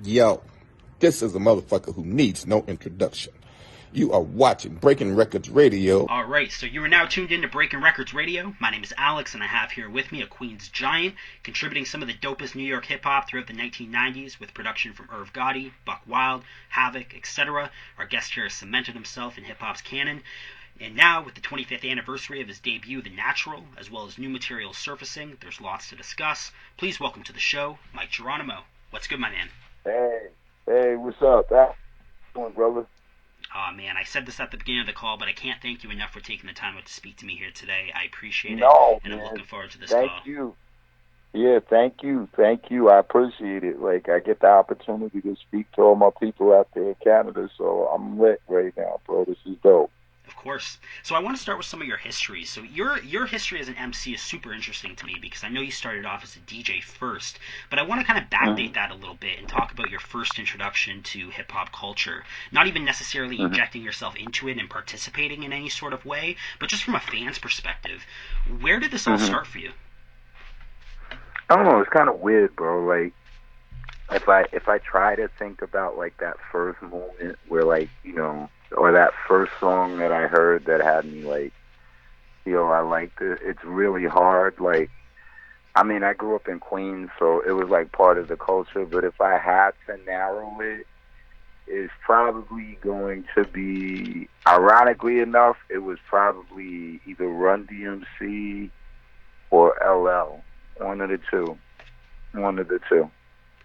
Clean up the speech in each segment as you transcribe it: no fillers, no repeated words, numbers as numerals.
Yo, this is a motherfucker who needs no introduction. You are watching Breaking Wreckords Radio. Alright, so you are now tuned in to Breaking Wreckords Radio. My name is Alex, and I have here with me a Queens giant, contributing some of the dopest New York hip-hop throughout the 1990s with production from Gotti, Buck Wild, Havoc, etc. Our guest here has cemented himself in hip-hop's canon. And now, with the 25th anniversary of his debut, The Natural, as well as new material surfacing, there's lots to discuss. Please welcome to the show, Mike Geronimo. What's good, my man? Hey, what's up? How you doing, brother? Oh man, I said this at the beginning of the call, but I can't thank you enough for taking the time out to speak to me here today. I appreciate it, and I'm looking forward to this call. Thank you. Yeah, thank you. I appreciate it. Like, I get the opportunity to speak to all my people out there in Canada, so I'm lit right now, bro. This is dope. Of course. So I want to start with some of your history. So your history as an MC is super interesting to me because I know you started off as a DJ first, but I want to kind of backdate that a little bit and talk about your first introduction to hip-hop culture. Not even necessarily injecting yourself into it and participating in any sort of way, but just from a fan's perspective. Where did this all start for you? I don't know. It's kind of weird, bro. Like, if I try to think about, like, that first moment where, like, you know, or that first song that I heard that had me like, I liked it. It's really hard. Like, I mean, I grew up in Queens, so it was like part of the culture. But if I had to narrow it, it's probably going to be, ironically enough, it was probably either Run DMC or LL. One of the two.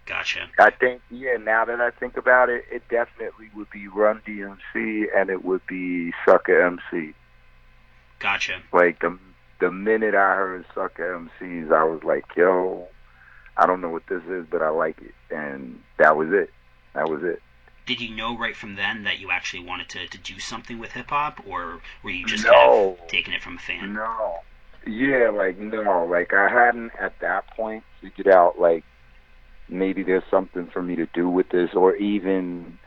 Gotcha. I think, now that I think about it, it definitely would be Run DMC and it would be Sucker MC. Gotcha. Like, the minute I heard Sucker MCs, I was like, yo, I don't know what this is, but I like it. And that was it. Did you know right from then that you actually wanted to do something with hip-hop, or were you just kind of taking it from a fan? No. Yeah, no. Like, I hadn't, at that point, figured out, like, maybe there's something for me to do with this, or even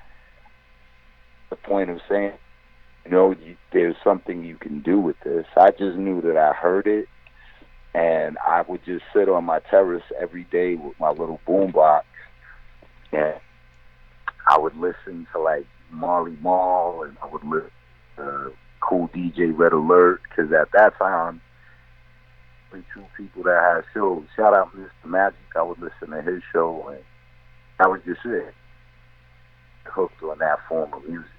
the point of saying, there's something you can do with this. I just knew that I heard it, and I would just sit on my terrace every day with my little boombox, and I would listen to, like, Marley Marl, and I would listen to Kool DJ Red Alert, because at that time, two people that had shows. Shout out Mr. Magic. I would listen to his show, and that was just it. Hooked on that form of music.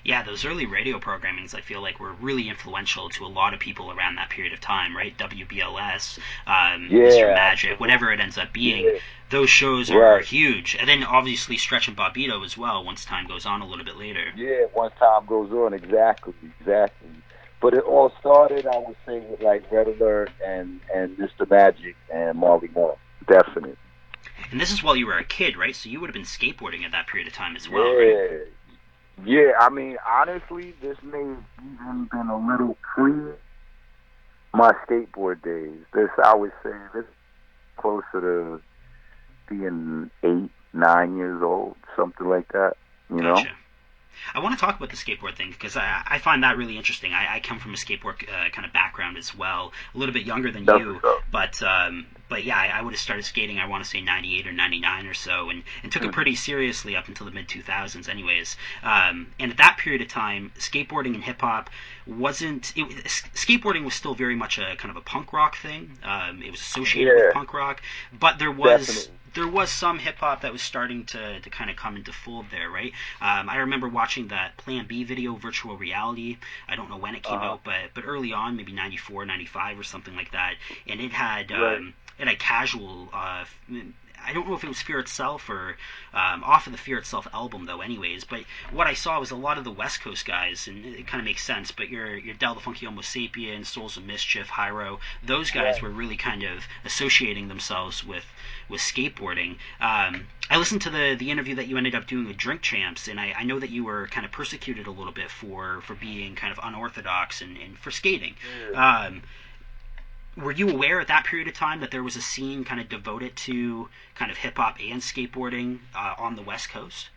Yeah, those early radio programmings, I feel like, were really influential to a lot of people around that period of time, right? WBLS, Mr. Magic, whatever it ends up being. Yeah. Those shows are huge. And then, obviously, Stretch and Bobbito as well, once time goes on a little bit later. Yeah, once time goes on, exactly. But it all started, I would say, with, like, Red Alert and Mr. Magic and Marley Marl. Definitely. And this is while you were a kid, right? So you would have been skateboarding at that period of time as well, right? Yeah, I mean, honestly, this may have even been a little pre my skateboard days. This, I would say, this is closer to being 8, 9 years old, something like that, you know? I want to talk about the skateboard thing because I find that really interesting. I come from a skateboard kind of background as well, a little bit younger than you, but yeah, I would have started skating, I want to say 98 or 99 or so, and took it pretty seriously up until the mid-2000s anyways. And at that period of time, skateboarding and hip-hop skateboarding was still very much a kind of a punk rock thing. It was associated with punk rock, but there was some hip-hop that was starting to kind of come into fold there, right? I remember watching that Plan B video, Virtual Reality. I don't know when it came out, but early on, maybe 94, 95 or something like that. And it had Casual, I don't know if it was Fear Itself or off of the Fear Itself album, though, anyways. But what I saw was a lot of the West Coast guys, and it kind of makes sense, but your Del the Funky Homo Sapien, Souls of Mischief, Hyro, those guys were really kind of associating themselves with skateboarding. I listened to the interview that you ended up doing with Drink Champs, and I know that you were kind of persecuted a little bit for being kind of unorthodox and for skating. Were you aware at that period of time that there was a scene kind of devoted to kind of hip-hop and skateboarding on the West Coast?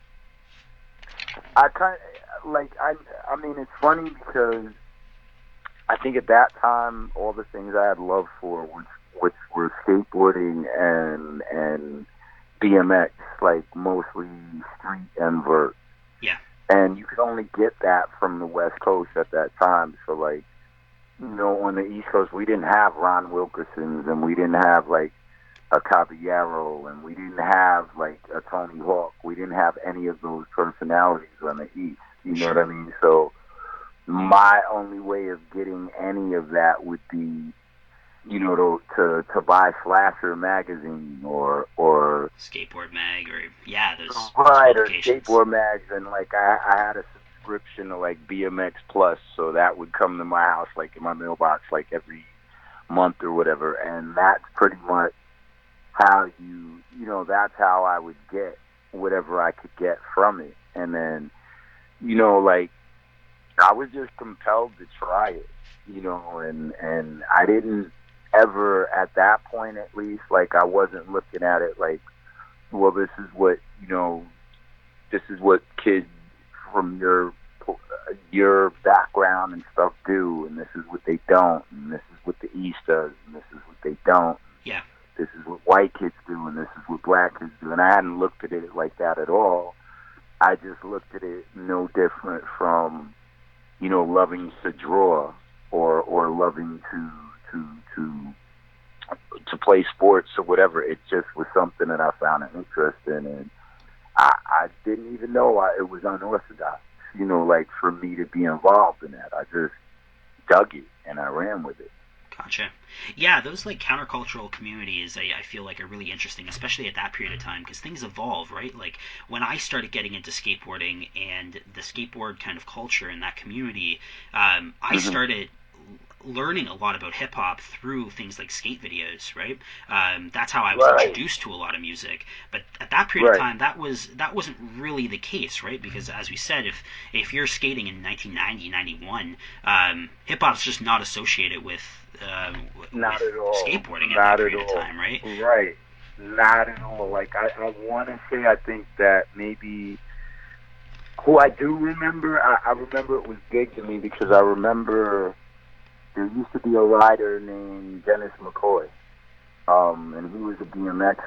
I mean, it's funny because I think at that time, all the things I had love for, which were skateboarding and BMX, like mostly street and vert. Yeah. And you could only get that from the West Coast at that time. So like, you know, on the East Coast, we didn't have Ron Wilkersons, and we didn't have like a Caballero, and we didn't have like a Tony Hawk. We didn't have any of those personalities on the East. You know what I mean? So my only way of getting any of that would be, you know, to buy Slasher magazine or Skateboard mag, or those right, or publications. Skateboard mags, and like I had a subscription to like BMX Plus, so that would come to my house like in my mailbox like every month or whatever, and that's pretty much how you know, that's how I would get whatever I could get from it. And then, you know, like I was just compelled to try it, you know, and I didn't ever, at that point at least, like I wasn't looking at it like, well, this is what, you know, this is what kids from your background and stuff do, and this is what they don't, and this is what the East does, and this is what they don't. Yeah. This is what white kids do, and this is what black kids do. And I hadn't looked at it like that at all. I just looked at it no different from, you know, loving to draw or loving to play sports or whatever. It just was something that I found an interest in, and I didn't even know it was unorthodox, you know, like for me to be involved in that. I just dug it and I ran with it. Gotcha. Yeah, those like countercultural communities, I feel like are really interesting, especially at that period of time, because things evolve, right? Like when I started getting into skateboarding and the skateboard kind of culture in that community, I started learning a lot about hip hop through things like skate videos, right? That's how I was introduced to a lot of music. But at that period of time, that wasn't really the case, right? Because as we said, if you're skating in 1990, 91, hip hop's just not associated with not at all skateboarding at that period of time, right? Right. Not at all. Like I want to say, I think that maybe who I do remember, I remember it was big to me because I remember there used to be a rider named Dennis McCoy, and he was a BMX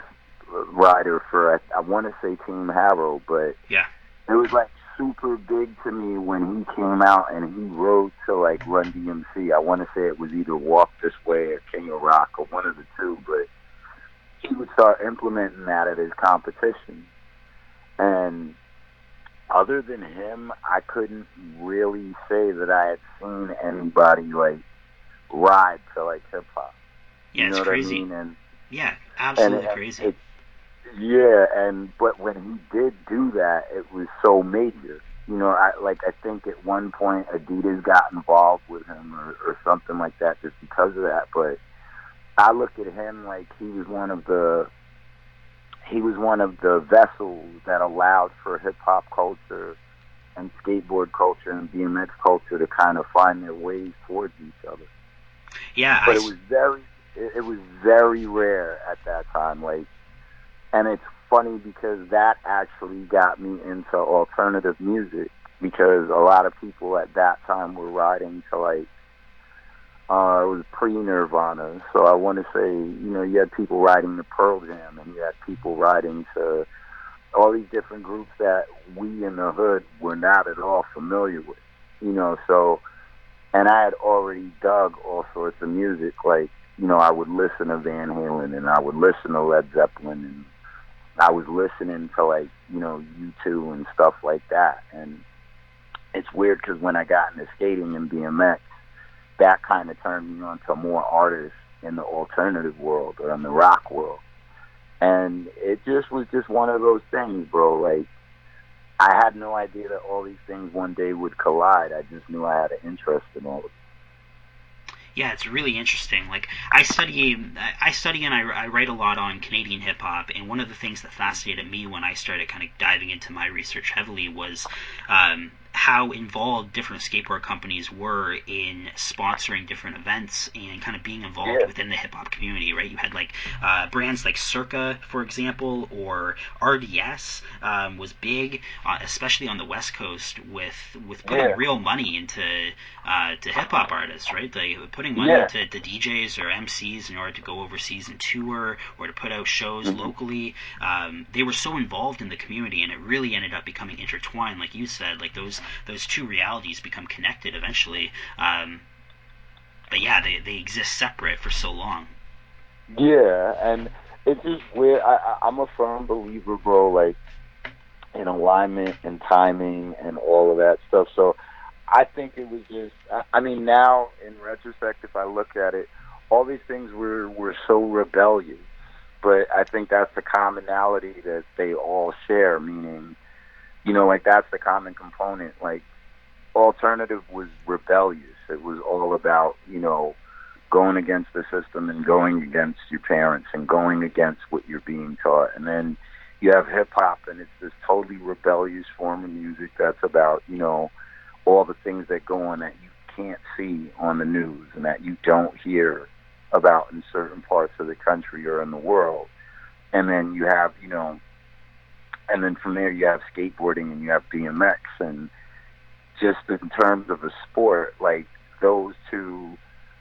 rider for, I want to say Team Harrow, but yeah, it was like super big to me when he came out and he rode to like Run DMC. I want to say it was either Walk This Way or King of Rock or one of the two, but he would start implementing that at his competition. And other than him, I couldn't really say that I had seen anybody like ride to like hip hop. Yeah, you know it's what crazy. I mean? And yeah, absolutely crazy. But when he did do that, it was so major. You know, I think at one point Adidas got involved with him or something like that just because of that. But I look at him like he was one of the vessels that allowed for hip hop culture and skateboard culture and BMX culture to kind of find their ways towards each other. Yeah, but it was very rare at that time. Like, and it's funny because that actually got me into alternative music because a lot of people at that time were riding to like it was pre-Nirvana, so I want to say, you know, you had people riding to Pearl Jam, and you had people riding to all these different groups that we in the hood were not at all familiar with, you know. So, and I had already dug all sorts of music, like, you know, I would listen to Van Halen, and I would listen to Led Zeppelin, and I was listening to, like, you know, U2 and stuff like that. And it's weird because when I got into skating and BMX, that kind of turned me on to more artists in the alternative world or in the rock world. And it just was just one of those things, bro. Like, I had no idea that all these things one day would collide. I just knew I had an interest in all of it. Yeah, it's really interesting. Like, I study and I write a lot on Canadian hip hop, and one of the things that fascinated me when I started kind of diving into my research heavily was how involved different skateboard companies were in sponsoring different events and kind of being involved within the hip hop community, right? You had like brands like Circa, for example, or RDS was big, especially on the West Coast, with putting real money into to hip hop artists, right? Like putting money into the DJs or MCs in order to go overseas and tour or to put out shows locally. They were so involved in the community, and it really ended up becoming intertwined, like you said. Like those two realities become connected eventually. But yeah, they exist separate for so long. Yeah, and it's just weird. I'm a firm believer, bro, like in alignment and timing and all of that stuff. So I think it was just, I mean, now in retrospect, if I look at it, all these things were so rebellious. But I think that's the commonality that they all share, meaning, you know, like that's the common component. Like, alternative was rebellious. It was all about, you know, going against the system and going against your parents and going against what you're being taught. And then you have hip-hop, and it's this totally rebellious form of music that's about, you know, all the things that go on that you can't see on the news and that you don't hear about in certain parts of the country or in the world. And then you have, you know, and then from there you have skateboarding and you have BMX. And just in terms of a sport, like those two,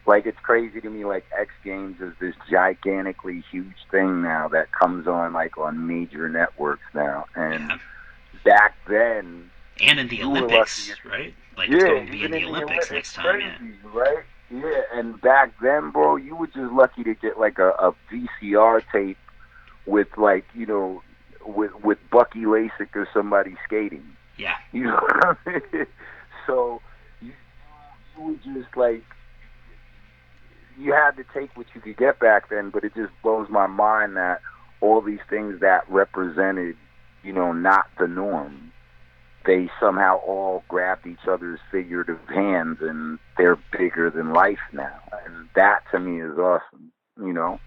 like it's crazy to me, like X Games is this gigantically huge thing now that comes on like on major networks now. And back then, and in the Olympics, right? Like it's going to be in the Olympics next time, crazy, right? Yeah, and back then, bro, you were just lucky to get like a VCR tape with like, you know, with Bucky Lasik or somebody skating. Yeah. You know what I mean? So you were just like, you had to take what you could get back then, but it just blows my mind that all these things that represented, you know, not the norm, they somehow all grabbed each other's figurative hands and they're bigger than life now. And that to me is awesome, you know?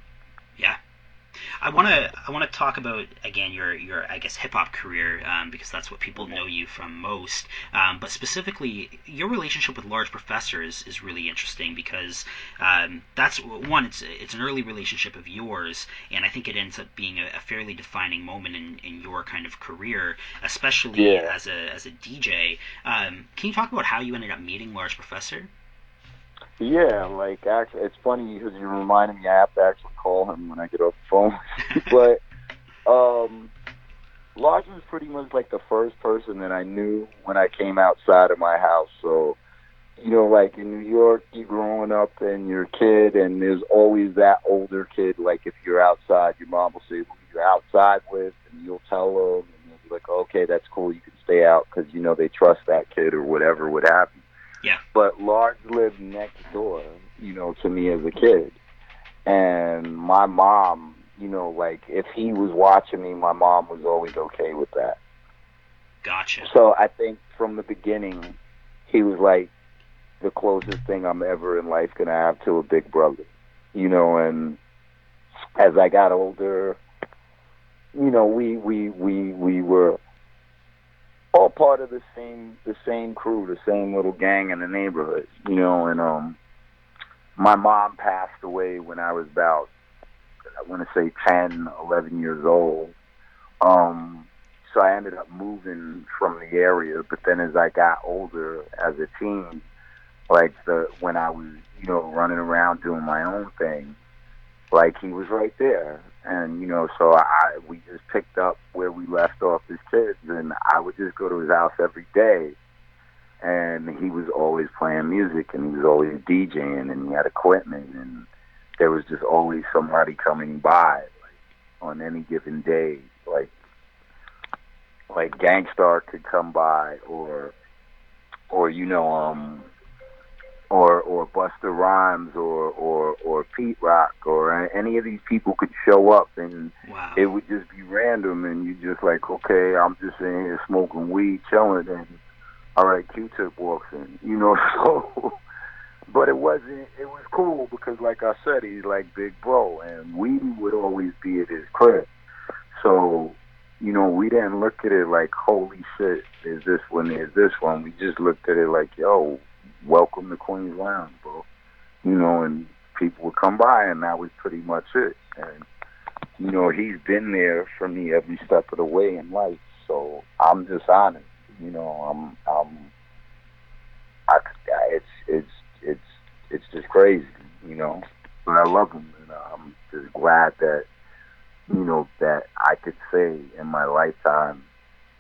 Yeah. I want to talk about again your I guess hip hop career because that's what people know you from most. But specifically, your relationship with Large Professor is really interesting because that's one. It's an early relationship of yours, and I think it ends up being a fairly defining moment in your kind of career, especially as a DJ. Can you talk about how you ended up meeting Large Professor? Yeah, like actually, it's funny because you reminded me I have to actually call him when I get off the phone. But Large was pretty much like the first person that I knew when I came outside of my house. So, you know, like in New York, you're growing up and you're a kid, and there's always that older kid. Like if you're outside, your mom will say who you're outside with, and you'll tell them, and you'll be like, okay, that's cool, you can stay out because you know they trust that kid or whatever would happen. Yeah. But Large lived next door, you know, to me as a kid. And my mom, you know, like, if he was watching me, my mom was always okay with that. Gotcha. So I think from the beginning, he was like the closest thing I'm ever in life going to have to a big brother. You know, and as I got older, you know, we were all part of the same crew, the same little gang in the neighborhood, you know. And my mom passed away when I was about, I want to say 10, 11 years old. So I ended up moving from the area. But then as I got older as a teen, like when I was, you know, running around doing my own thing, like he was right there. And, you know, so we just picked up where we left off as kids, and I would just go to his house every day, and he was always playing music, and he was always DJing, and he had equipment, and there was just always somebody coming by, like, on any given day, like Gangstar could come by, or you know, or Busta Rhymes or Pete Rock or any of these people could show up, and it would just be random, and you just like, okay, I'm just in here smoking weed, chilling, and all right, Q-Tip walks in, you know. So, but it was cool because, like I said, he's like big bro, and we would always be at his crib. So we didn't look at it like, holy shit, there's this one, there's this one. We just looked at it like, yo, welcome to Queens Lounge, bro. And people would come by, and that was pretty much it. And, he's been there for me every step of the way in life. So I'm just honored. It's just crazy, But I love him, and I'm just glad that, that I could say in my lifetime,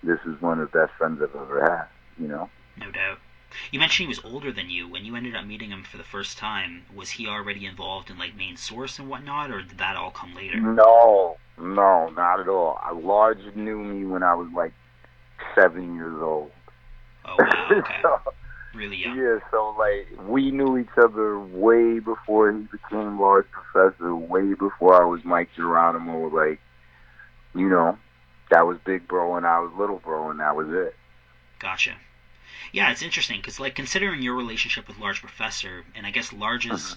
this is one of the best friends I've ever had, No doubt. You mentioned he was older than you. When you ended up meeting him for the first time, was he already involved in like main source and whatnot, or did that all come later? No, not at all. Large knew me when I was like 7 years old. Oh wow, okay. So, really young. Yeah, so like we knew each other way before he became Large Professor, way before I was Mike Geronimo. Like, that was Big Bro and I was Little Bro, and that was it. Gotcha. Yeah, it's interesting because, like, considering your relationship with Large Professor, and I guess Large's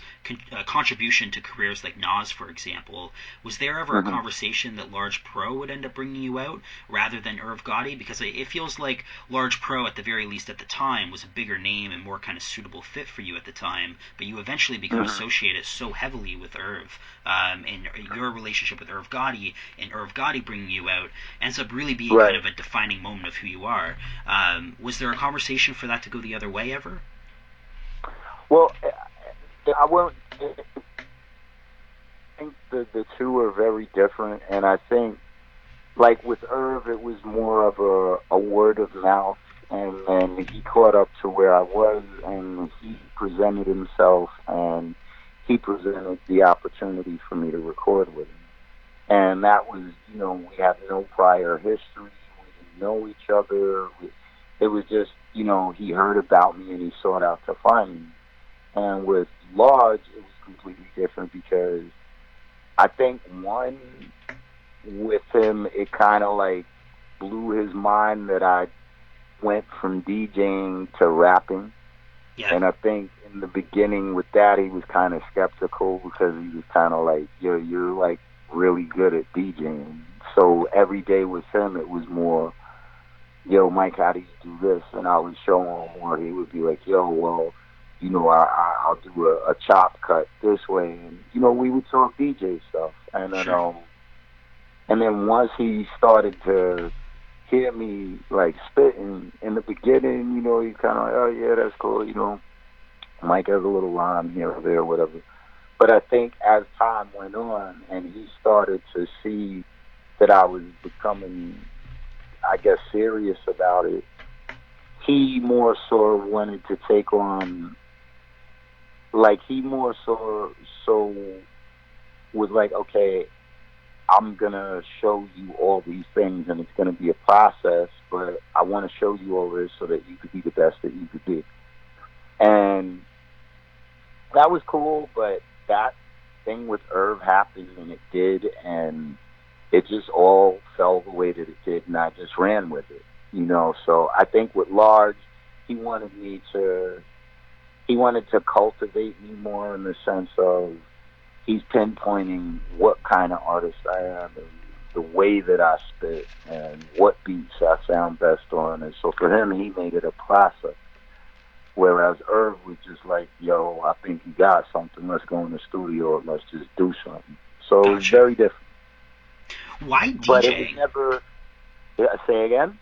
contribution to careers like Nas, for example, was there ever a conversation that Large Pro would end up bringing you out rather than Irv Gotti? Because it feels like Large Pro, at the very least at the time, was a bigger name and more kind of suitable fit for you at the time, but you eventually become associated so heavily with Irv, and your relationship with Irv Gotti and Irv Gotti bringing you out ends up really being kind of a defining moment of who you are. Was there a conversation for that to go the other way ever? Well, I won't. I think the two are very different, and I think, like with Irv, it was more of a word of mouth, and then he caught up to where I was, and he presented himself, and he presented the opportunity for me to record with him. And that was, we had no prior history, we didn't know each other. It was just, he heard about me and he sought out to find me. And with Large, it was completely different because I think, one, with him, it kind of like blew his mind that I went from DJing to rapping. Yeah. And I think in the beginning with that, he was kind of skeptical because he was kind of like, you're like really good at DJing. So every day with him, it was more, yo, Mike, how do you do this? And I would show him, or he would be like, yo, well, I'll do a chop cut this way. And, we would talk DJ stuff. And then, and then once he started to hear me, like, spitting, in the beginning, he's kind of like, oh, yeah, that's cool, Mike has a little rhyme here or there, whatever. But I think as time went on and he started to see that I was becoming, I guess, serious about it, he more so wanted to take on, like, he more so was like, okay, I'm going to show you all these things and it's going to be a process, but I want to show you all this so that you could be the best that you could be. And that was cool, but that thing with Irv happened, and it did, and it just all fell the way that it did, and I just ran with it, So I think with Large, he wanted to cultivate me more in the sense of he's pinpointing what kind of artist I am and the way that I spit and what beats I sound best on. And so for him, he made it a process. Whereas Irv was just like, yo, I think you got something. Let's go in the studio and let's just do something. So it's very different. Why DJing? But it was never... Say again?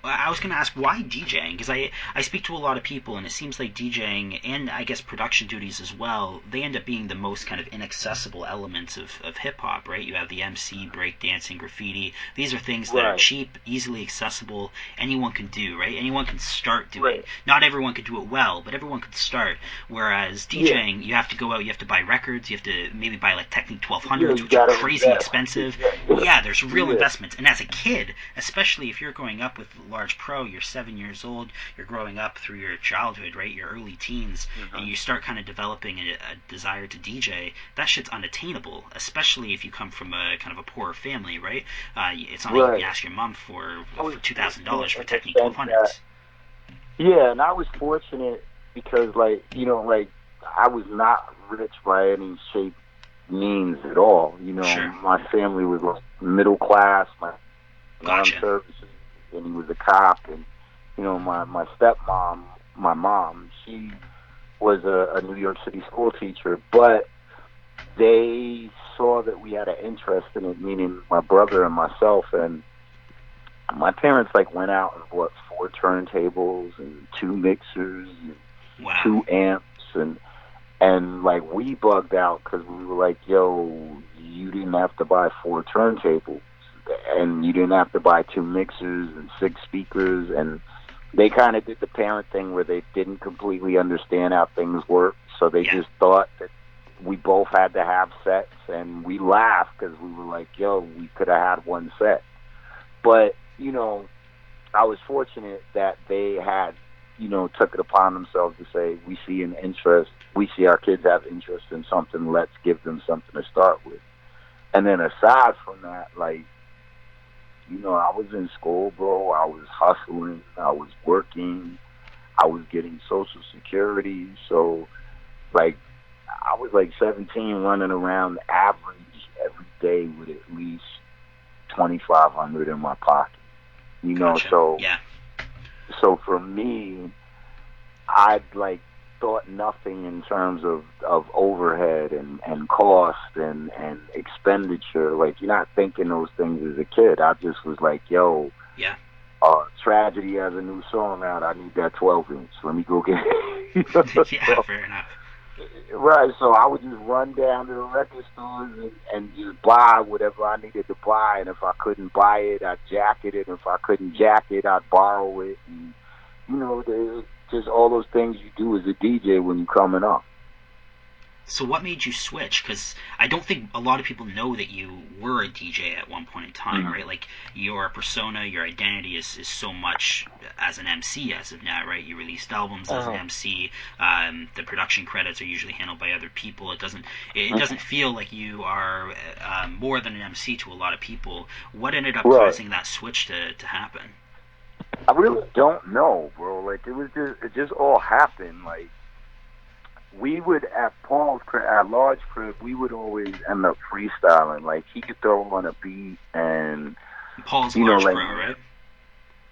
I was going to ask, why DJing? Because I speak to a lot of people, and it seems like DJing, and I guess production duties as well, they end up being the most kind of inaccessible elements of hip-hop, right? You have the MC, breakdancing, graffiti. These are things that are cheap, easily accessible, anyone can do, right? Anyone can start doing. Not everyone can do it well, but everyone can start. Whereas DJing, you have to go out, you have to buy records, you have to maybe buy like Technic 1200s, which are crazy expensive. Yeah, there's real investments. And as a kid, especially if you're growing up with Large Pro, you're 7 years old, you're growing up through your childhood, right, your early teens, and you start kind of developing a desire to DJ, that shit's unattainable, especially if you come from a kind of a poorer family, right? It's not like you can ask your mom for $2,000 for Technique 1200s. Yeah, and I was fortunate because, like, I was not rich by any shape, means at all. My family was like middle class. My armed services, and he was a cop. And you know, my stepmom, my mom, she was a New York City school teacher, but they saw that we had an interest in it, meaning my brother and myself, and my parents like went out and bought 4 turntables and 2 mixers and 2 amps, and like we bugged out because we were like, yo, you didn't have to buy 4 turntables and you didn't have to buy 2 mixers and 6 speakers. And they kind of did the parent thing where they didn't completely understand how things work, so they just thought that we both had to have sets, and we laughed because we were like, yo, we could have had 1 set. But, you know, I was fortunate that they had, you know, took it upon themselves to say, we see an interest, we see our kids have interest in something, let's give them something to start with. And then aside from that, like, you know, I was in school, bro, I was hustling, I was working, I was getting Social Security, so, like, I was like 17 running around average every day with at least $2,500 in my pocket. You know, so for me, I'd like thought nothing in terms of overhead and cost and expenditure. Like, you're not thinking those things as a kid. I just was like, yo, Tragedy has a new song out. I need that 12-inch. Let me go get it. Fair enough. Right, so I would just run down to the record stores and just buy whatever I needed to buy, and if I couldn't buy it, I'd jacket it, and if I couldn't jack it, I'd borrow it, and, you know, there's just all those things you do as a DJ when you're coming up. So what made you switch? Because I don't think a lot of people know that you were a DJ at one point in time, right? Like, your persona, your identity is so much as an MC as of now, right? You released albums as an MC. The production credits are usually handled by other people. It doesn't feel like you are more than an MC to a lot of people. What ended up causing that switch to happen? I really don't know, bro. Like, it just all happened. Like, we would, at Large Crib, we would always end up freestyling. Like, he could throw on a beat, and Paul's you know, Large like, Pro, right?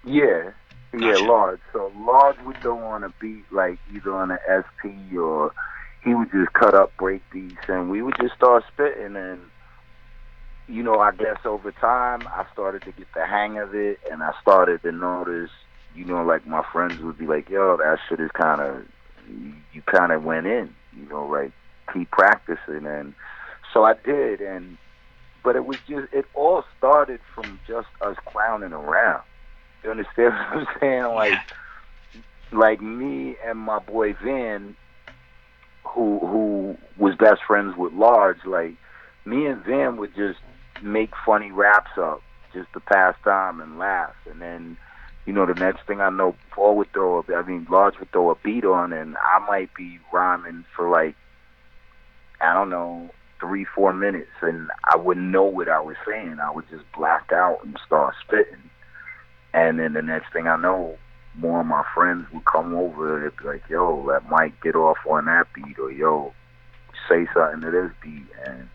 Yeah, Gotcha. Large. So Large would throw on a beat, like either on an SP, or he would just cut up break beats, and we would just start spitting. And you know, I guess over time, I started to get the hang of it, and I started to notice, you know, like my friends would be like, yo, that shit is kind of, you kind of went in, you know, like, keep practicing. And so I did, but it was just, it all started from just us clowning around. You understand what I'm saying? Like me and my boy Van, who was best friends with Large, like, me and Van would just make funny raps up just to pass time and laugh. And then, you know, the next thing I know, Large would throw a beat on, and I might be rhyming for like, I don't know, 3-4 minutes, and I wouldn't know what I was saying. I would just black out and start spitting. And then the next thing I know, more of my friends would come over, they'd be like, yo, let Mike get off on that beat, or yo, say something to this beat. And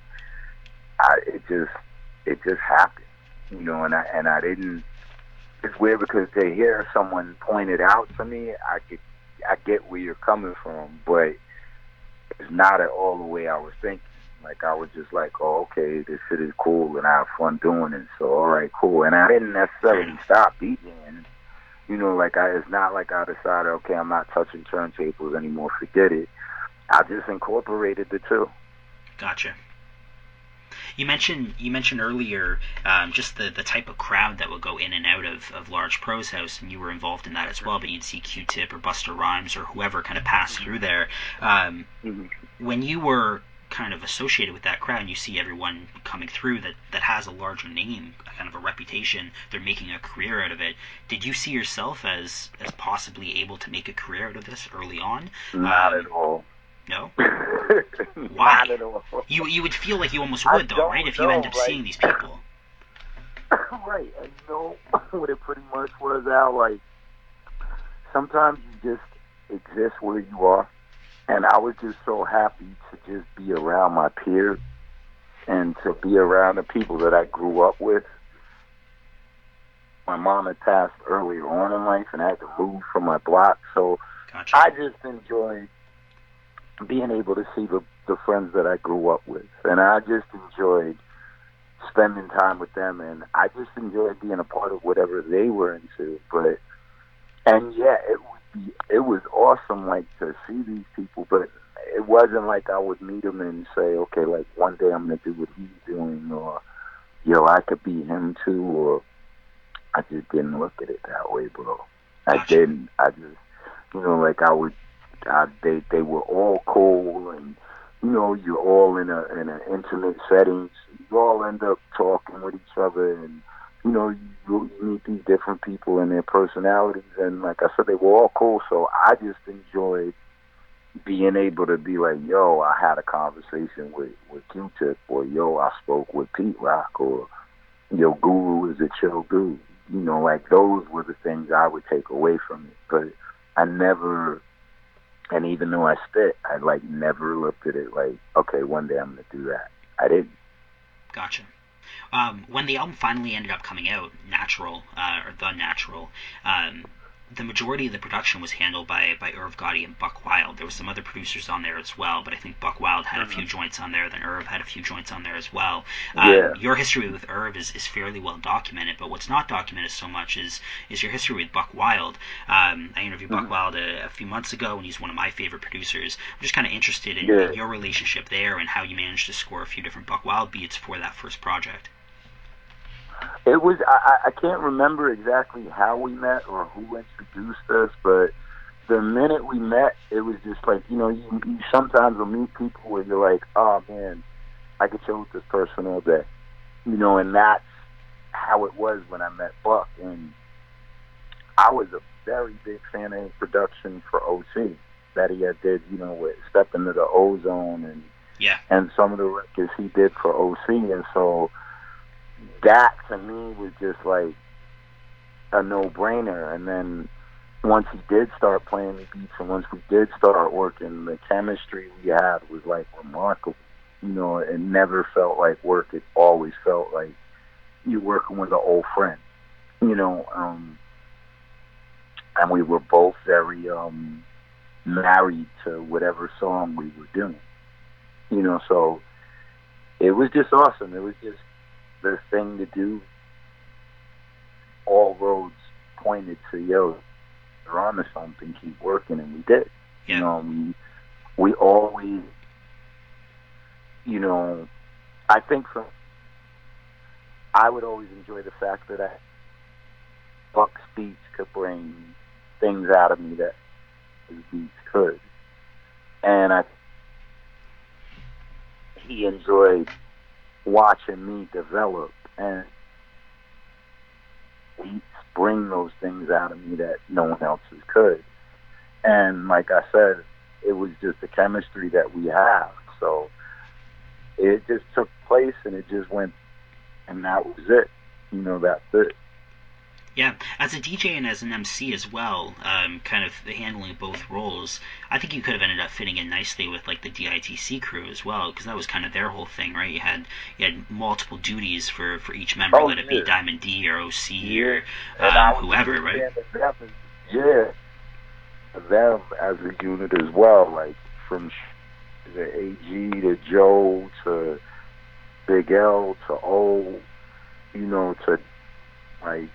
it just happened, you know, and I didn't. It's weird because to hear someone point it out to me, I get where you're coming from, but it's not at all the way I was thinking. Like, I was just like, oh, okay, this shit is cool, and I have fun doing it, so all right, cool. And I didn't necessarily stop DJing. You know, like, it's not like I decided, okay, I'm not touching turntables anymore, forget it. I just incorporated the two. Gotcha. You mentioned earlier just the type of crowd that would go in and out of Large Pro's house, and you were involved in that as well, but you'd see Q-Tip or Busta Rhymes or whoever kind of pass through there. When you were kind of associated with that crowd and you see everyone coming through that has a larger name, kind of a reputation, they're making a career out of it, did you see yourself as possibly able to make a career out of this early on? Not at all. No? Why? Not at all. You would feel like you almost would, though, right? If you end up seeing these people. Right. And you know what it pretty much was out, like, sometimes you just exist where you are. And I was just so happy to just be around my peers and to be around the people that I grew up with. my mom had passed earlier on in life, and I had to move from my block. So Gotcha. I just enjoyed being able to see the friends that I grew up with, and I just enjoyed spending time with them, and I just enjoyed being a part of whatever they were into. And yeah, it was awesome, like, to see these people, but it wasn't like I would meet them and say, okay, like, one day I'm gonna do what he's doing, or yo, I could be him too, or I just didn't look at it that way, bro. I didn't. I just, like, they were all cool, and you're all in an intimate setting. You all end up talking with each other, and you meet these different people and their personalities, and like I said, they were all cool. So I just enjoyed being able to be like, yo, I had a conversation with Q-Tip, or yo, I spoke with Pete Rock, or yo, Guru is a chill dude. Like, those were the things I would take away from it. But I never, and even though I spit, I like never looked at it like, okay, one day I'm gonna do that. I didn't. Gotcha. When the album finally ended up coming out, Natural, or The Natural, the majority of the production was handled by Irv Gotti and Buck Wild. There were some other producers on there as well, but I think Buck Wild had a few joints on there, then Irv had a few joints on there as well. Your history with Irv is fairly well documented, but what's not documented so much is your history with Buck Wild. I interviewed Buck Wild a few months ago, and he's one of my favorite producers. I'm just kind of interested in your relationship there and how you managed to score a few different Buck Wild beats for that first project. It was, I can't remember exactly how we met or who introduced us, but the minute we met, it was just like, you sometimes will meet people where you're like, oh man, I could chill with this person all day. And that's how it was when I met Buck. And I was a very big fan of his production for OC that he had did, with Step Into the Ozone and some of the records he did for OC. And so that to me was just like a no-brainer. And then once he did start playing the beats, and once we did start working, the chemistry we had was like remarkable. It never felt like work. It always felt like you're working with an old friend. And we were both very married to whatever song we were doing. So it was just awesome. It was just the thing to do. All roads pointed to, yo, you're on to something, keep working, and we did. We always, I think I would always enjoy the fact that Buck's beats could bring things out of me that his beats could. And he enjoyed watching me develop and beats bring those things out of me that no one else could. And like I said, it was just the chemistry that we have. So it just took place, and it just went, and that was it. That's it. Yeah, as a DJ and as an MC as well, kind of handling both roles, I think you could have ended up fitting in nicely with like the DITC crew as well, because that was kind of their whole thing, right? You had multiple duties for each member, let it be Diamond D or OC or whoever, right? Them as a unit as well, like from the AG to Joe to Big L to O, to like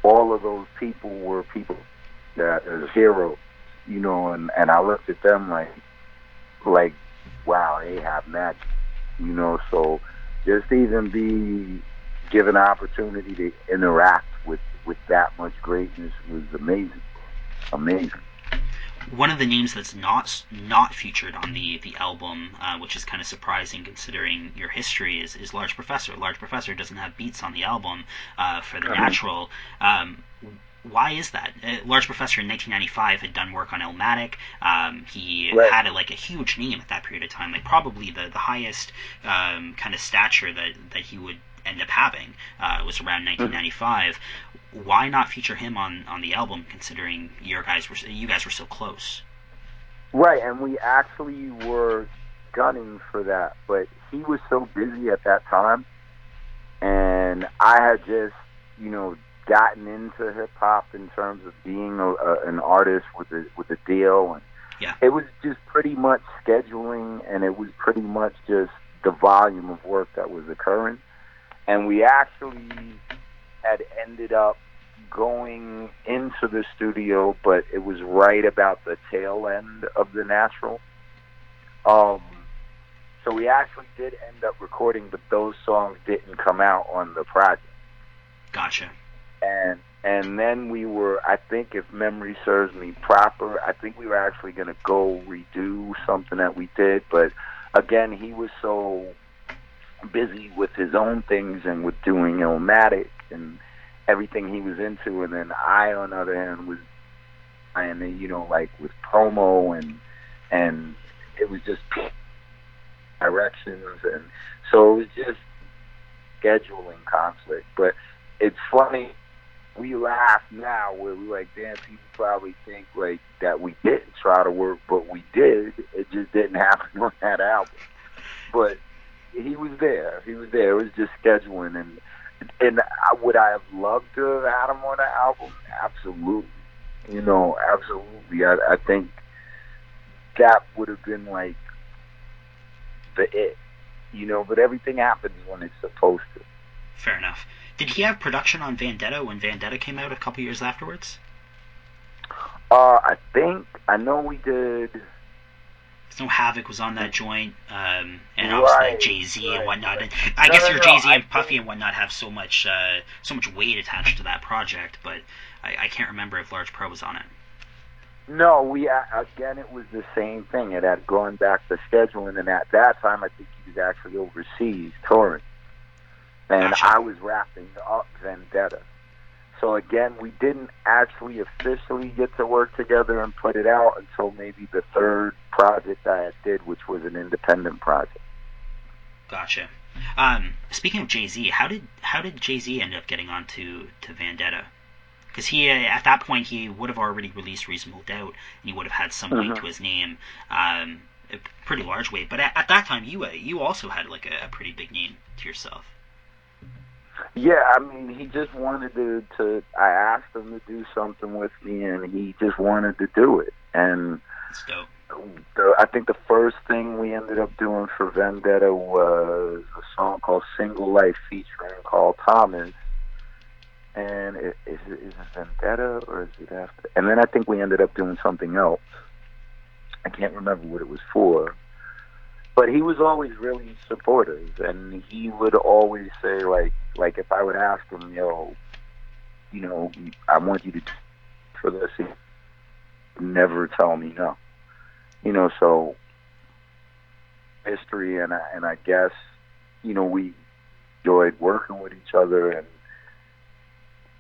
all of those people were people that as heroes, and I looked at them like wow, they have magic, so just even be given an opportunity to interact with that much greatness was amazing. One of the names that's not featured on the album, which is kind of surprising considering your history, is Large Professor. Large Professor doesn't have beats on the album for The Natural. Why is that? Large Professor in 1995 had done work on Illmatic. He had a huge name at that period of time, like probably the highest kind of stature that he would end up having was around 1995. Why not feature him on the album, considering you guys were so close? Right, and we actually were gunning for that, but he was so busy at that time, and I had just, gotten into hip hop in terms of being an artist with a deal, and it was just pretty much scheduling, and it was pretty much just the volume of work that was occurring. And we actually had ended up going into the studio, but it was right about the tail end of the natural. So we actually did end up recording, but those songs didn't come out on the project. Gotcha. And then we were, I think if memory serves me proper, I think we were actually going to go redo something that we did, but again, he was so busy with his own things and with doing Illmatic and everything he was into, and then I, on the other hand, was, and like with promo and it was just directions, and so it was just scheduling conflict. But it's funny, we laugh now where we like, damn, people probably think like that we didn't try to work, but we did. It just didn't happen on that album. But he was there. It was just scheduling, and would I have loved to have had him on the album? Absolutely. Absolutely. I think that would have been like the it, but everything happens when it's supposed to. Fair enough. Did he have production on Vendetta when Vendetta came out a couple years afterwards? I know we did. No Havoc was on that joint, and obviously like Jay-Z and whatnot. And I guess your Jay-Z and Puffy and whatnot have so much weight attached to that project, but I can't remember if Large Pro was on it. No, again, it was the same thing. It had gone back to scheduling, and at that time, I think he was actually overseas touring. And Gotcha. I was wrapping up Vendetta. So again, we didn't actually officially get to work together and put it out until maybe the third project I did, which was an independent project. Gotcha. Speaking of Jay-Z, how did Jay-Z end up getting onto Vendetta? Because he at that point he would have already released Reasonable Doubt, and he would have had some weight to his name, a pretty large weight. But at that time, you also had like a pretty big name to yourself. Yeah, I mean, he just wanted to. I asked him to do something with me, and he just wanted to do it. And that's dope. I think the first thing we ended up doing for Vendetta was a song called Single Life featuring Carl Thomas. And is it Vendetta or is it after? And then I think we ended up doing something else. I can't remember what it was for. But he was always really supportive, and he would always say, like if I would ask him, I want you to do for this, he'd never tell me no. So history, and I guess, we enjoyed working with each other, and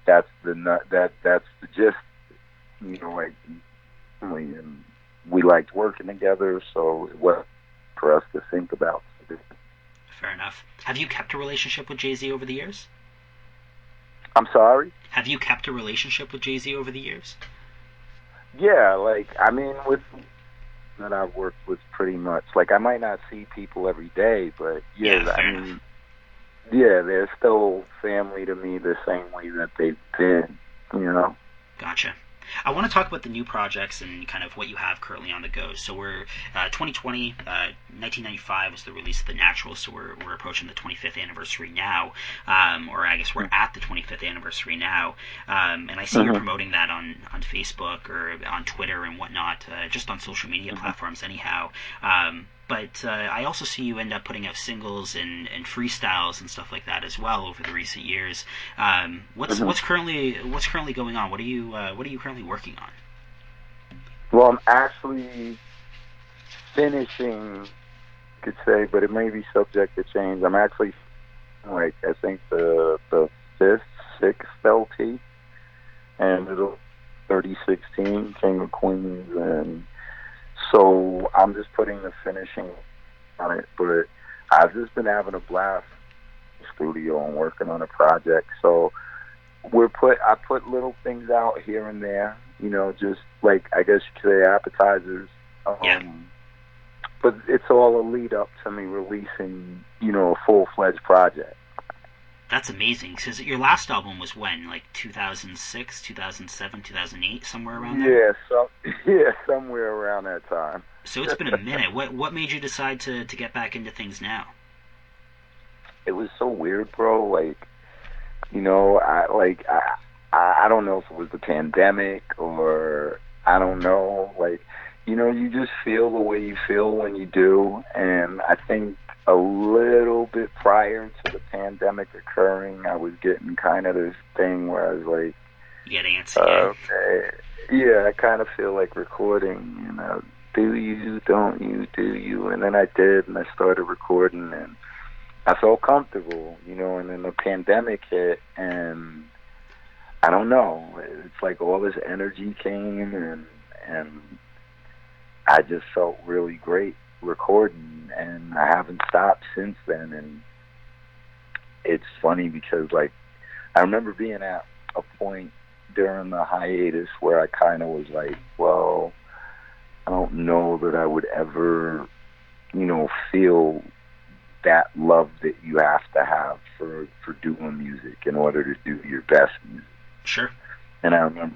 that's the gist, and we liked working together, so it was for us to think about. Fair enough. Have you kept a relationship with Jay-Z over the years? I'm sorry? Have you kept a relationship with Jay-Z over the years? Yeah, with that I've worked with pretty much. I might not see people every day, but they're still family to me the same way that they've been, Gotcha. I want to talk about the new projects and kind of what you have currently on the go. So we're 2020, 1995 was the release of The Natural, so we're approaching the 25th anniversary now, or I guess we're at the 25th anniversary now, and I see you're promoting that on Facebook or on Twitter and whatnot, just on social media platforms anyhow. But I also see you end up putting out singles and freestyles and stuff like that as well over the recent years. What's currently going on? What are you currently working on? Well, I'm actually finishing, you could say, but it may be subject to change. I'm actually I think the fifth, sixth LP, and it'll 3016 King of Queens, and so I'm just putting the finishing on it, but I've just been having a blast in the studio and working on a project. So I put little things out here and there, just I guess you could say appetizers. But it's all a lead up to me releasing, a full-fledged project. That's amazing. Because your last album was when, like 2006, 2007, 2008, somewhere around there. Yeah, somewhere around that time. So it's been a minute. What made you decide to get back into things now? It was so weird, bro. Like, you know, I don't know if it was the pandemic or I don't know. Like, you know, you just feel the way you feel when you do, and I think a little bit prior to the pandemic occurring, I was getting kind of this thing where I was like, you get antsy. Okay, yeah, I kind of feel like recording, you know, do you, don't you, do you, and then I did, and I started recording, and I felt comfortable, you know, and then the pandemic hit, and I don't know, it's like all this energy came, and I just felt really great recording, and I haven't stopped since then. And it's funny because, like, I remember being at a point during the hiatus where I kind of was like, well, I don't know that I would ever, you know, feel that love that you have to have for doing music in order to do your best music. Sure. And I remember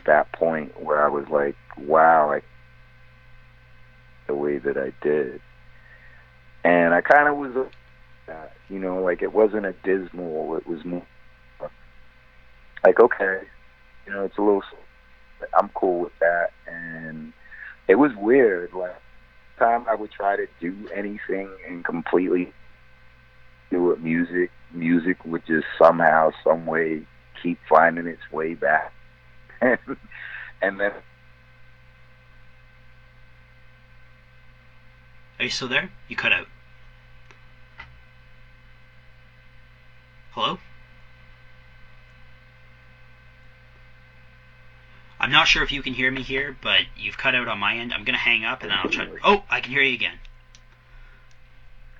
that point where I was like, wow, I the way that I did. And I kind of was, you know, like it wasn't a dismal, it was more like, okay, you know, it's a little, I'm cool with that. And it was weird. Like, time I would try to do anything and completely do it, music would just somehow, some way keep finding its way back. And then, are you still there? You cut out. Hello? I'm not sure if you can hear me here, but you've cut out on my end. I'm going to hang up and then I'll try. Oh, I can hear you again.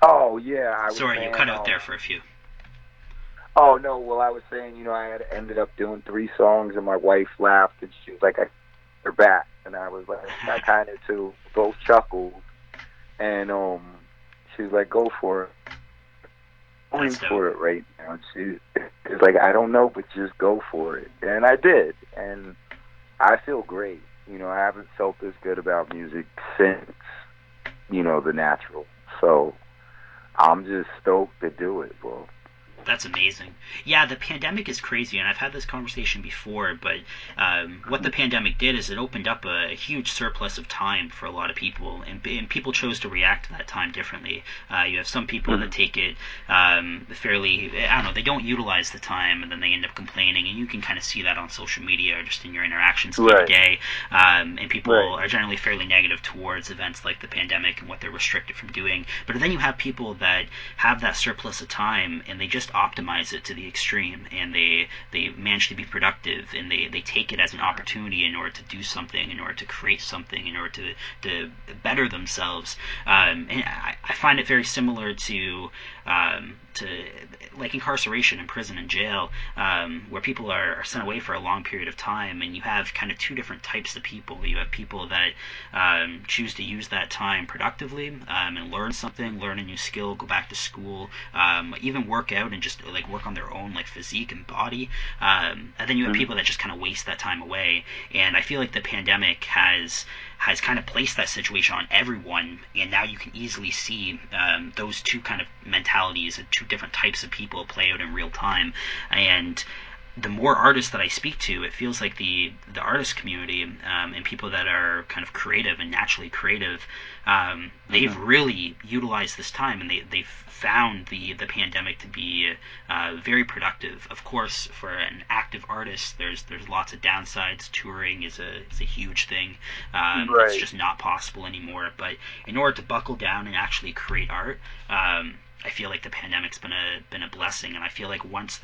Oh, yeah. Sorry, you cut out there for a few. Oh, no. Well, I was saying, you know, I had ended up doing 3 songs and my wife laughed and she was like, they're back. And I was like, I kind of too. Both chuckled. And she was like, go for it. Going for it right now. She was like, I don't know, but just go for it. And I did. And I feel great. You know, I haven't felt this good about music since, you know, The Natural. So I'm just stoked to do it, bro. That's amazing. Yeah, the pandemic is crazy, and I've had this conversation before, but what the pandemic did is it opened up a huge surplus of time for a lot of people, and people chose to react to that time differently. You have some people that take it fairly, I don't know, they don't utilize the time, and then they end up complaining, and you can kind of see that on social media or just in your interactions day to day, and people are generally fairly negative towards events like the pandemic and what they're restricted from doing. But then you have people that have that surplus of time, and they just optimize it to the extreme, and they manage to be productive, and they take it as an opportunity in order to do something, in order to create something, in order to better themselves. And I find it very similar to like incarceration in prison and jail, where people are sent away for a long period of time, and you have kind of 2 different types of people. You have people that choose to use that time productively and learn something, learn a new skill, go back to school, even work out and just like work on their own like physique and body. And then you have people that just kind of waste that time away. And I feel like the pandemic has kind of placed that situation on everyone, and now you can easily see those 2 kind of mentalities and 2 different types of people play out in real time. And the more artists that I speak to, it feels like the artist community and people that are kind of creative and naturally creative, they've really utilized this time, and they've found the pandemic to be very productive. Of course, for an active artist, there's lots of downsides. Touring is a huge thing. It's just not possible anymore. But in order to buckle down and actually create art, I feel like the pandemic's been a blessing, and I feel like once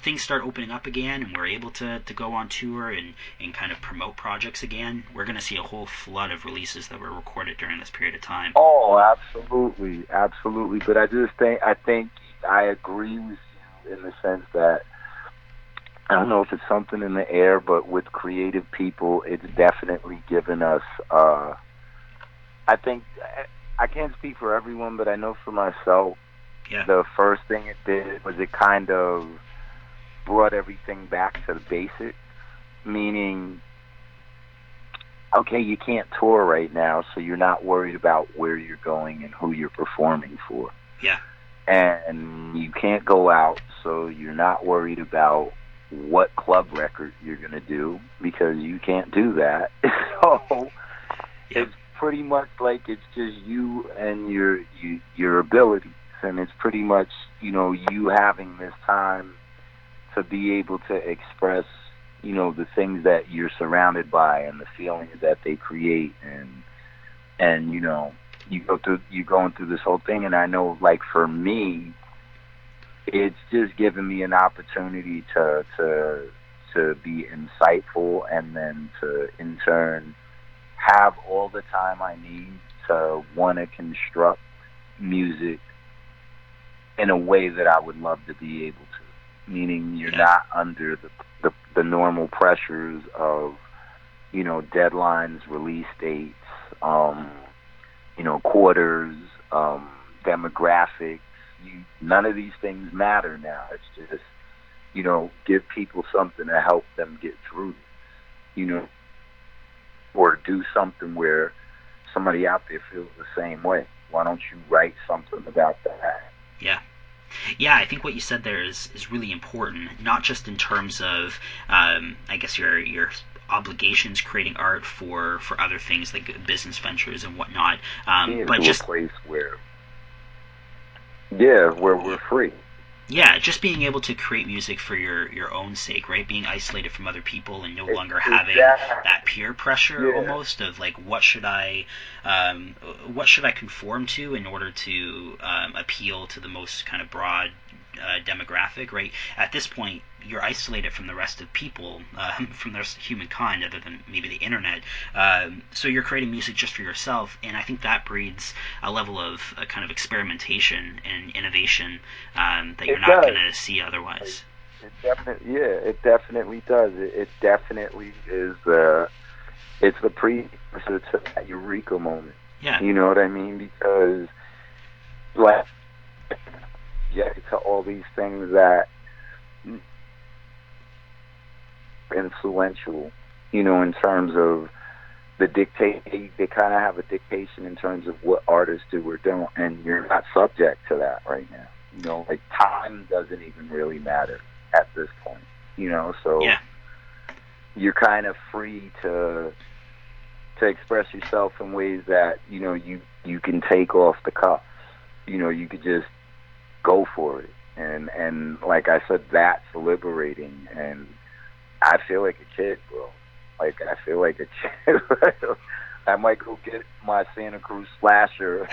things start opening up again and we're able to go on tour and kind of promote projects again, we're going to see a whole flood of releases that were recorded during this period of time. Oh, absolutely. But I think I agree with you in the sense that I don't know if it's something in the air, but with creative people, it's definitely given us. I think. I can't speak for everyone, but I know for myself, Yeah. The first thing it did was it kind of brought everything back to the basics, meaning, okay, you can't tour right now, so you're not worried about where you're going and who you're performing for. Yeah. And you can't go out, so you're not worried about what club record you're going to do, because you can't do that. So it's pretty much like it's just you and your abilities. And it's pretty much, you having this time to be able to express, the things that you're surrounded by and the feelings that they create. And you're going through this whole thing. And I know, like, for me, it's just given me an opportunity to be insightful, and then to, in turn, have all the time I need to want to construct music in a way that I would love to be able to. Meaning you're not under the normal pressures of, deadlines, release dates, quarters, demographics. None of these things matter now. It's just, give people something to help them get through, or do something where somebody out there feels the same way. Why don't you write something about that? Yeah. Yeah, I think what you said there is really important, not just in terms of, I guess, your obligations creating art for other things like business ventures and whatnot, but just a place where we're free. Yeah, just being able to create music for your own sake, right? Being isolated from other people and no longer having that peer pressure almost of like, what should I conform to in order to appeal to the most kind of broad demographic, right? At this point, you're isolated from the rest of people, from the rest of humankind, other than maybe the internet. So you're creating music just for yourself, and I think that breeds a level of kind of experimentation and innovation that you're not going to see otherwise. It definitely does. It definitely is. It's the precursor to that eureka moment. Yeah. You know what I mean? Because, like, to all these things that influential, in terms of the they kind of have a dictation in terms of what artists do or don't, and you're not subject to that right now. Like, time doesn't even really matter at this point, so you're kind of free to express yourself in ways that, you can take off the cuff. You could just go for it. And like I said, that's liberating. And I feel like a kid, bro. Like, I feel like a kid. I might go get my Santa Cruz slasher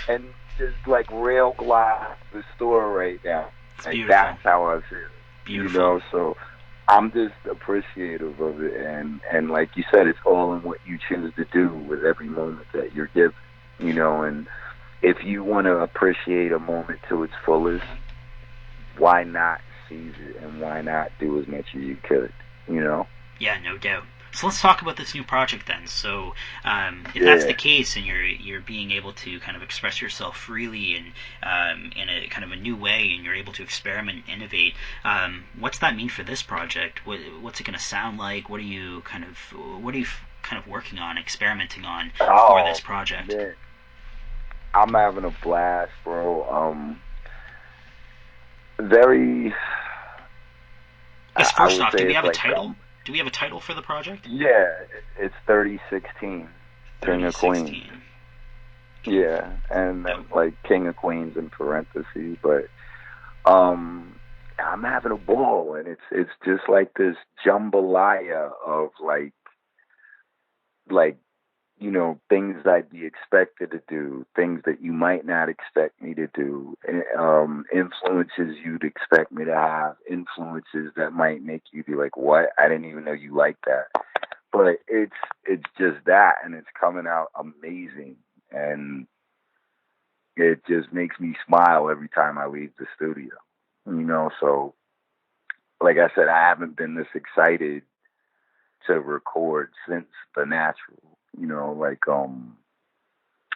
and just like rail glide the store right now. Like, that's how I feel. Beautiful. So I'm just appreciative of it, and like you said, it's all in what you choose to do with every moment that you're given. And if you want to appreciate a moment to its fullest, why not seize it, and why not do as much as you could? Yeah, no doubt. So let's talk about this new project then. So if that's the case, and you're being able to kind of express yourself freely and in a kind of a new way, and you're able to experiment and innovate, what's that mean for this project? What's it going to sound like? What are you kind of working on, experimenting on for this project? Man. I'm having a blast, bro. First off, do we have a title? Do we have a title for the project? Yeah, it's 3016, King of Queens. Yeah, and then like King of Queens in parentheses. But I'm having a ball, and it's just like this jambalaya of like things I'd be expected to do, things that you might not expect me to do, influences you'd expect me to have, influences that might make you be like, what? I didn't even know you liked that. But it's just that, and it's coming out amazing, and it just makes me smile every time I leave the studio. So like I said, I haven't been this excited to record since The Natural.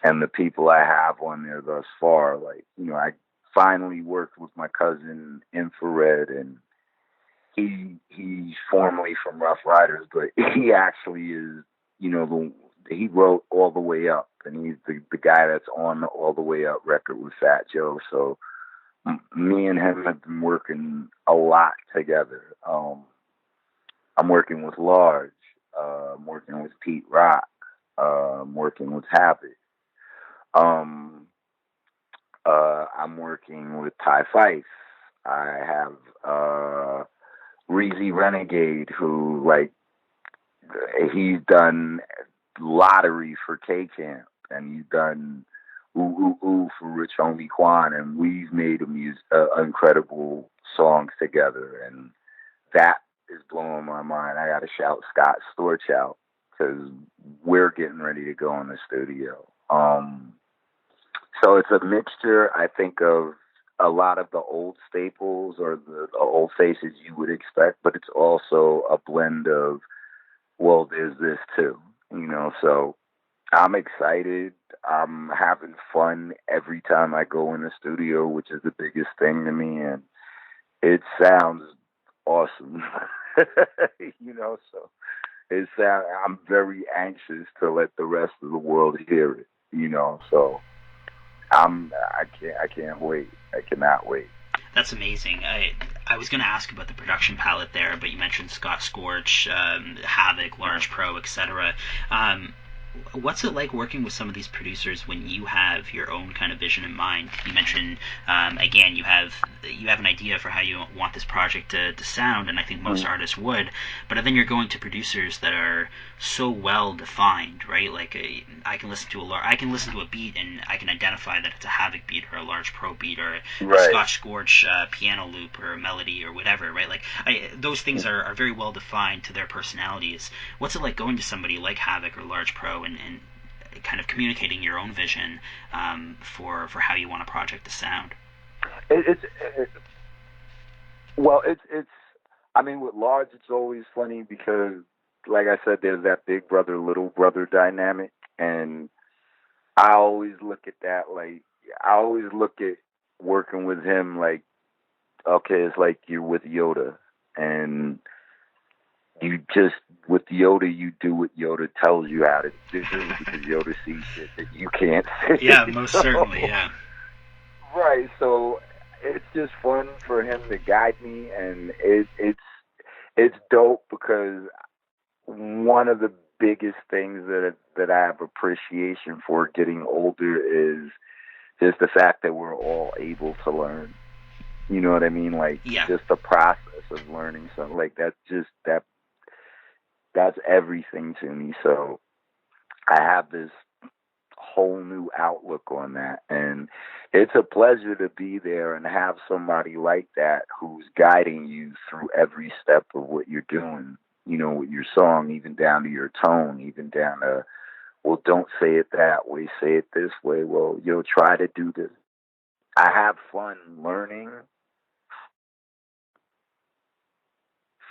and the people I have on there thus far. Like, you know, I finally worked with my cousin Infrared, and he's formerly from Rough Riders, but he actually is, you know, he wrote All the Way Up, and he's the guy that's on the All the Way Up record with Fat Joe. So me and him have been working a lot together. I'm working with Large. I'm working with Pete Rock. I'm working with Habit. I'm working with Ty Phife. I have Reezy Renegade, who, like, he's done Lottery for K-Camp, and he's done Ooh Ooh Ooh for Rich Homie Quan, and we've made incredible songs together, and that is blowing my mind. I got to shout Scott Storch out, because we're getting ready to go in the studio. So it's a mixture, I think, of a lot of the old staples or the old faces you would expect, but it's also a blend of, well, there's this too, you know. So I'm excited. I'm having fun every time I go in the studio, which is the biggest thing to me, and it sounds awesome. You know, so I'm very anxious to let the rest of the world hear it, you know. So I can't wait. I cannot wait. That's amazing. I was going to ask about the production palette there, but you mentioned Scott Scorch, Havoc, Large Pro, etc. What's it like working with some of these producers when you have your own kind of vision in mind? You mentioned, again, you have an idea for how you want this project to sound, and I think most artists would, but then you're going to producers that are so well defined, right? Like I can listen to a beat and I can identify that it's a Havoc beat or a Large Pro beat or a Scotch Scorch piano loop or a melody or whatever, right? Like those things are very well defined to their personalities. What's it like going to somebody like Havoc or Large Pro and kind of communicating your own vision for how you want a project to sound? It's I mean, with Large, it's always funny because, like I said, there's that big brother, little brother dynamic, and I always look at that I always look at working with him like, okay, it's like you're with Yoda, and you just, with Yoda, you do what Yoda tells you how to do because Yoda sees shit that you can't see. Yeah, most certainly, yeah. Right, so it's just fun for him to guide me, and it's dope because one of the biggest things that I have appreciation for getting older is just the fact that we're all able to learn. You know what I mean? Like, just the process of learning something, like that's everything to me. So I have this whole new outlook on that, and it's a pleasure to be there and have somebody like that who's guiding you through every step of what you're doing, you know, with your song, even down to your tone, even down to, well, don't say it that way, say it this way, well, you'll try to do this. I have fun learning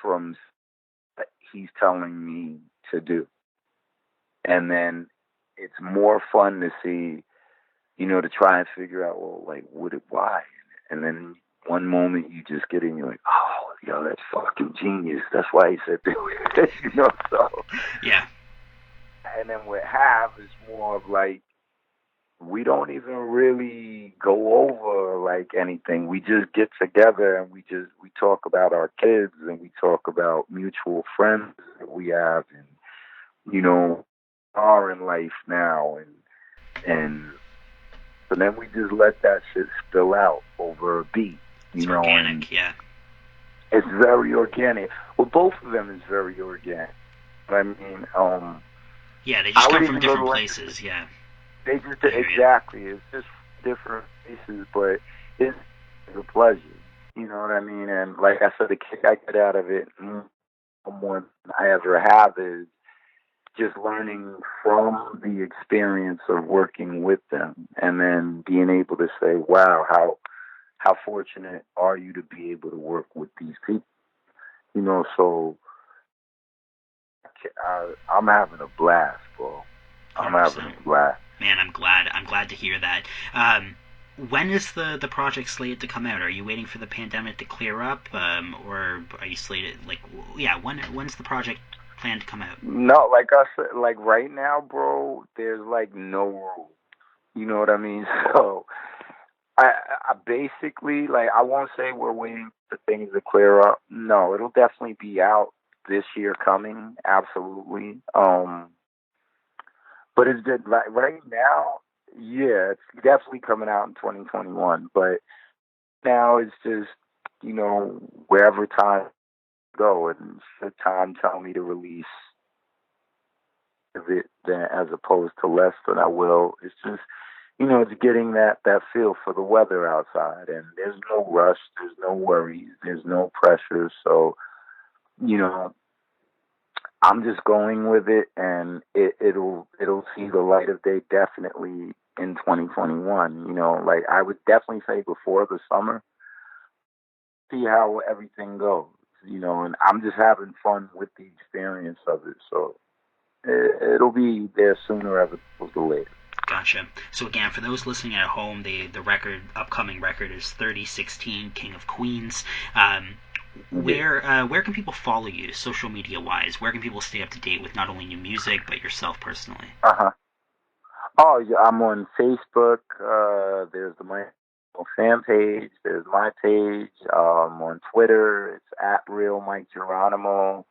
from what he's telling me to do. And then it's more fun to see, you know, to try and figure out, well, like, why? And then one moment you just get in, you're like, oh, yo, that's fucking genius. That's why he said do it. You know, so. Yeah. And then with Have, it's more of like, we don't even really go over like anything. We just get together and we talk about our kids and we talk about mutual friends that we have and, you know, are in life now, and so then we just let that shit spill out over a beat. It's organic, yeah. It's very organic. Well, both of them is very organic. I mean, yeah, they just come from different places, yeah. They just exactly. It's just different places, but it's a pleasure. You know what I mean? And like I said, the kick I get out of it more than I ever have is just learning from the experience of working with them, and then being able to say, "Wow, how fortunate are you to be able to work with these people?" You know, so I'm having a blast, bro. I'm 100%. having a blast. Man, I'm glad to hear that. When is the project slated to come out? Are you waiting for the pandemic to clear up, or are you slated when's the project planned to come out? No, like I said, like right now, bro, there's like no rule. You know what I mean? So I basically, like, I won't say we're waiting for things to clear up. No, it'll definitely be out this year coming, absolutely. But it's just like right now, yeah, it's definitely coming out in 2021. But now it's just, wherever time go, and should time tell me to release of it then as opposed to less, than I will. It's just, it's getting that feel for the weather outside, and there's no rush, there's no worries, there's no pressure. So, I'm just going with it, and it'll see the light of day definitely in 2021. Like I would definitely say before the summer, see how everything goes. And I'm just having fun with the experience of it. So it'll be there sooner as opposed to later. Gotcha. So again, for those listening at home, the upcoming record is 3016 King of Queens. Where can people follow you, social media wise? Where can people stay up to date with not only new music but yourself personally? Oh, yeah, I'm on Facebook. There's the Maino fan page. There's my page. On Twitter, it's at Real Mike Geronimo.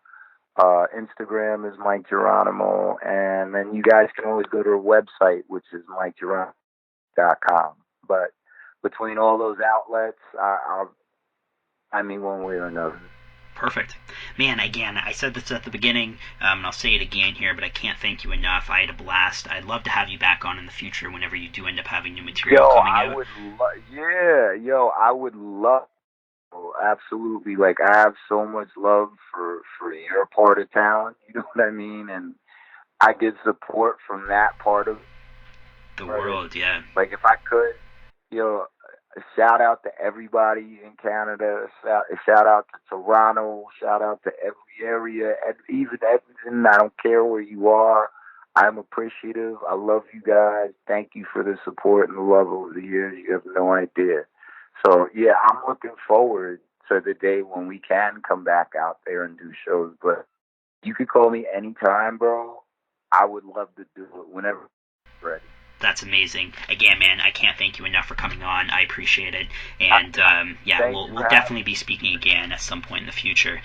Instagram is Mike Geronimo, and then you guys can always go to our website, which is MikeGeronimo.com. But between all those outlets, I mean, one way or another. Perfect. Man, again, I said this at the beginning, and I'll say it again here, but I can't thank you enough. I had a blast. I'd love to have you back on in the future whenever you do end up having new material coming out. I would love. Oh, absolutely. Like, I have so much love for your part of town, you know what I mean? And I get support from that part of the world, yeah. Like, if I could, a shout out to everybody in Canada, a shout out to Toronto, shout out to every area, even Edmonton. I don't care where you are. I'm appreciative. I love you guys. Thank you for the support and the love over the years. You have no idea. So, yeah, I'm looking forward to the day when we can come back out there and do shows. But you could call me anytime, bro. I would love to do it whenever you're ready. That's amazing. Again, man, I can't thank you enough for coming on. I appreciate it. And, we'll definitely be speaking again at some point in the future.